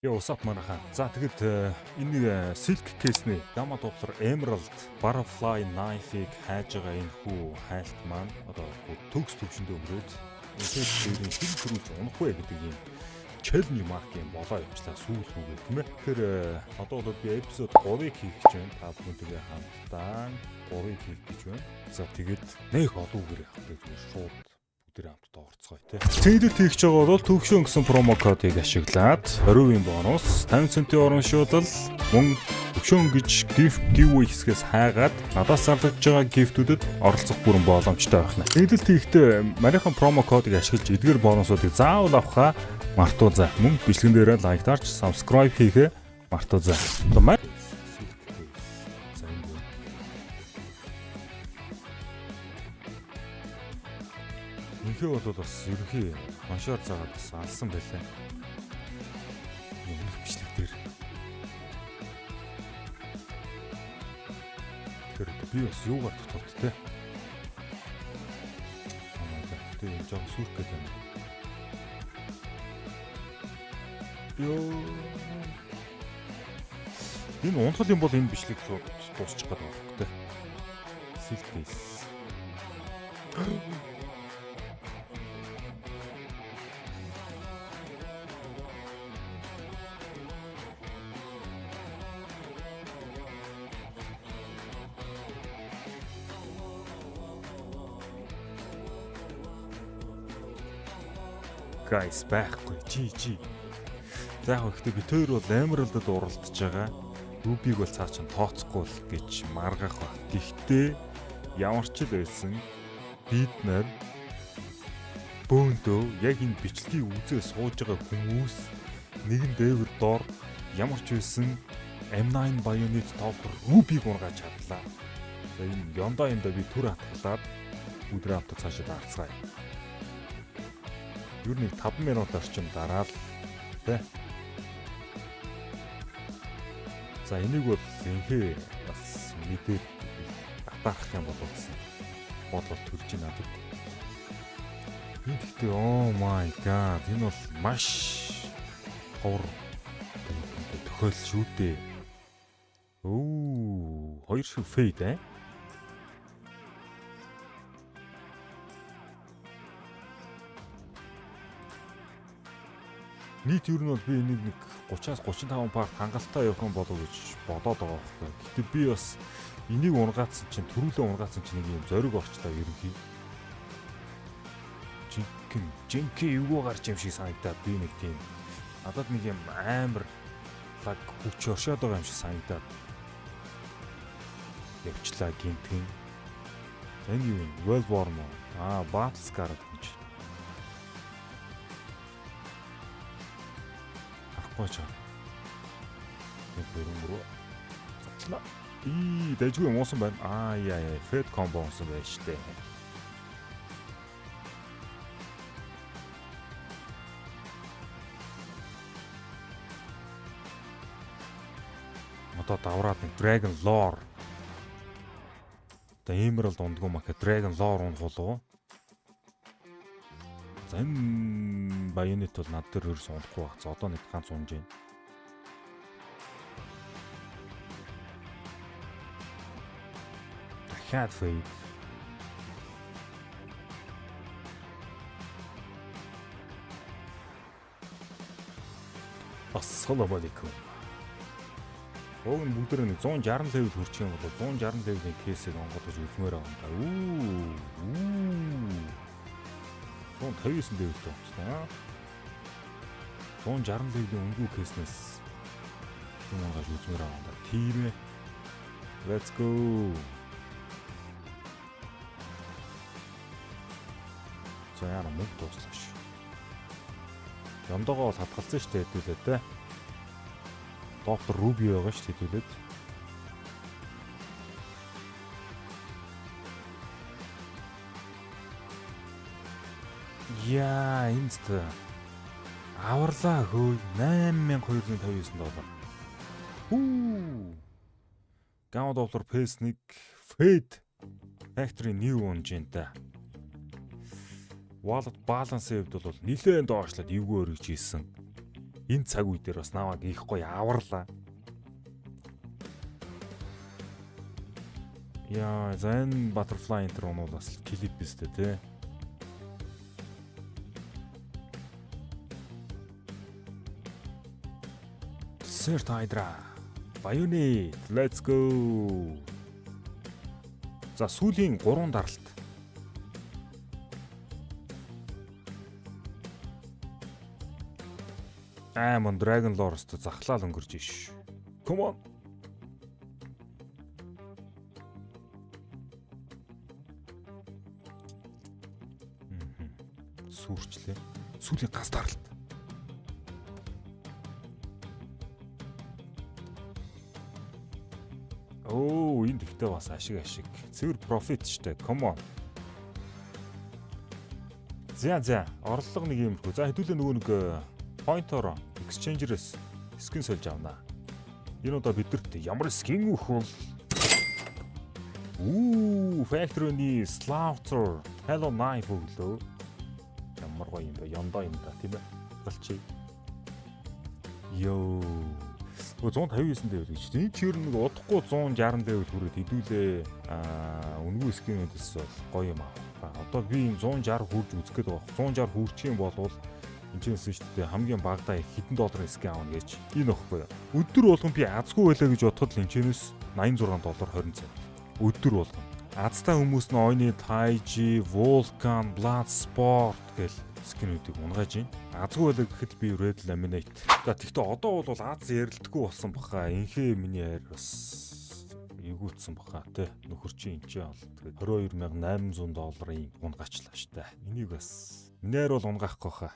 Яа усап манайхаа. За тэгэд энэ Silk Case-ний Gamma Doppler Emerald Butterfly Knife-ыг хайж байгаа энэ хүү хайлт маань одоо төгс төвшөндөө өнгөрөөд энэ дээрийн хэн төрүүлж унах вэ гэдэг ийм challenge mark-ийн болоо явуулчлаа сүүл рүүгээ тийм ээ. Тэгэхээр одоо бол би эпизод 3-ыг хийх гэж байна. Та бүхэнтэйгээ хамтдаа 3-ыг хийх гэж байна. За тэгэд нэг одуугэр явах гэж шууд бүгдээ хамтдаа орцгоё тий. Цэдэд хийх гэж байгаа бол төвшөн гэсэн промо кодыг ашиглаад 20% бонус, 50 центийн урамшуулал, мөн төвшөн гэж giveaway хэсгээс хайгаад надаас зарлагдж байгаа гифтүүдэд оролцох бүрэн боломжтой байна. Цэдэд хийхдээ марийнхан промо кодыг ашиглаж эдгээр бонусуудыг заавал авахаа мартуузаа. Мөн бичлэгэн дээрээ лайктаарч subscribe хийхээ мартуузаа. Инхээ бол бас ерөнхий моншоор заагаад бас алсан байлаа. Өмнөх бичлэг дээр. Тэр би бас юугаар дутавд те. За тийм жоо сүрх гэдэг юм. Йоо. Энэ унтгал юм бол энэ бичлэг рүү дуусчих гээд байна те. Silk-Case. Guys байхгүй GG. За яг ихтэй би тэр бол Emerald-д уралдаж байгаа. Ruby-г бол цаа чин тооцохгүй л гэж маргах ба. Гэхдээ ямар ч л байсан бид нар бөөндөө яг энэ бичлэгийг үзээ сууж байгаа хүмүүс нэгэн дээвэр доор ямар ч байсан M9 Bayonet Topper Ruby-г ургааж чадлаа. За энэ ёндоо энэ би түр хатгалаад өдрөө авто цаашаа дарцгаая. Юу нэг 5 минут орчим дараа л тэ. За энийг бол инхээ бас мэдээд атаарах юм болов гэсэн бодлол төрж ийн надад. Гэхдээ oh my god энэ бол маш ховор тохиол шүү дээ. Оо хоёр шиг фейд Нийт ер нь бол би энийг нэг 30-аас 35 парт хангалттай явах юм болов гэж бодоод байгаа байхгүй. Гэтэ би бас энийг унгаацсан чинь төрүүлээ унгаацсан чинь нэг юм зориг орчлоо ерөнхий. Жинхэнэ эвгүй гарч юм шиг санагдаад би нэг тийм надад нэг юм амар лаг хүч оршоод байгаа юм шиг санагдаад явчлаа гинтгэн. Энэ юу вэ? World War мөн. Battle Scar гэж. Ачаа. Тэрүүрөө. Цоцлоо. Дэжгүй муусан байна. Яа, Fred combo онсон байж штэ. Одоо давраад нэг Dragon Lore. Одоо Emerald ундгүй маха Dragon Lore унах болов. За энэ Bayonet бол над дээр хөрс унахгүй баг. За одоо нэг ганц унж байна. Дахиад фейд. Ассалам алейкум. Өөг нь бүгд нэг 160 левел хүрчих юм бол 160 левелийн кейсийг онгодож үзмээр байгаа юм да. 159 левелтэй болчихлоо. 160 левелийн өнгөө кейснээс юм онгож үзмээр байгаа юм да. Тийм ээ. Let's go. За яа мөнгө дуслаа ш. Ямдогоо бол хатгалсан шүү дээ хэдүүлээ те. Доктор Ruby байгаа шүү хэдүүлээд. Яа инст аварлаа хөөе 8259 доллар. Gamma Doppler PS1 Fade Factory New унжинтай. Wallet balance-ийн хувьд бол нэлээд доошлоод эвгүй өргөж ийсэн. Энэ цаг үе дээр бас намайг их гоё аварлаа. Яа, зэн Butterfly энэ нь бас клип биз дээ те. Desert Hydra. Bayonetta. Let's go. За сүүлийн 3 даралт. Мон Dragon Lore-ст захлаал өнгөрж иш. Come on. Сүрчлээ. Сүүлийн ганц даралт. Оо, энэ ихтэй бас ашиг. Цэвэр профит штэ. Come on. За, орлого нэг юмрхүү. За хэдүүлээ нөгөө нэг point-оор exchange-рээс скин сольж авнаа. Энэ удаа бидэрт ямар скин өгөх вэ? Factory-ний Slaughter Hello Knife өглөө. Ямар гоё юм бэ? Яндаа юм да, тийм ээ. Болчих. Йоо. 159 дээр гэж. Энэ чир нэг удахгүй 160 дээр хүрээд хэдүүлээ үнгүй скинүүдээс гоё юм аа. Одоо би энэ 160 хүрж үзэх гээд байгаа. 160 хүрчих юм бол энэ ч шүү дээ хамгийн багадаа хэдэн долларын скин аавна гэж. Энэ багхгүй. Өдөр болгон би азгүй байлаа гэж бодоход л энэчнээс $86.20. Өдөр болгон. Азтай хүмүүс нь ойны Taiji, Vulcan, Bloodsport гэл скинүүдийг унгааж байна. Азгүй байлаа гэхэд би Red Laminate. За тэгтээ одоо бол Аз ярилдаггүй болсон баха. Инхээ миний хайр бас эвгүүцсэн баха те. Нөхөр чи энэ ч бол тэгээд $22,800 унгачлаа штэ. Энийг бас минийэр бол унгаахгүй хаа.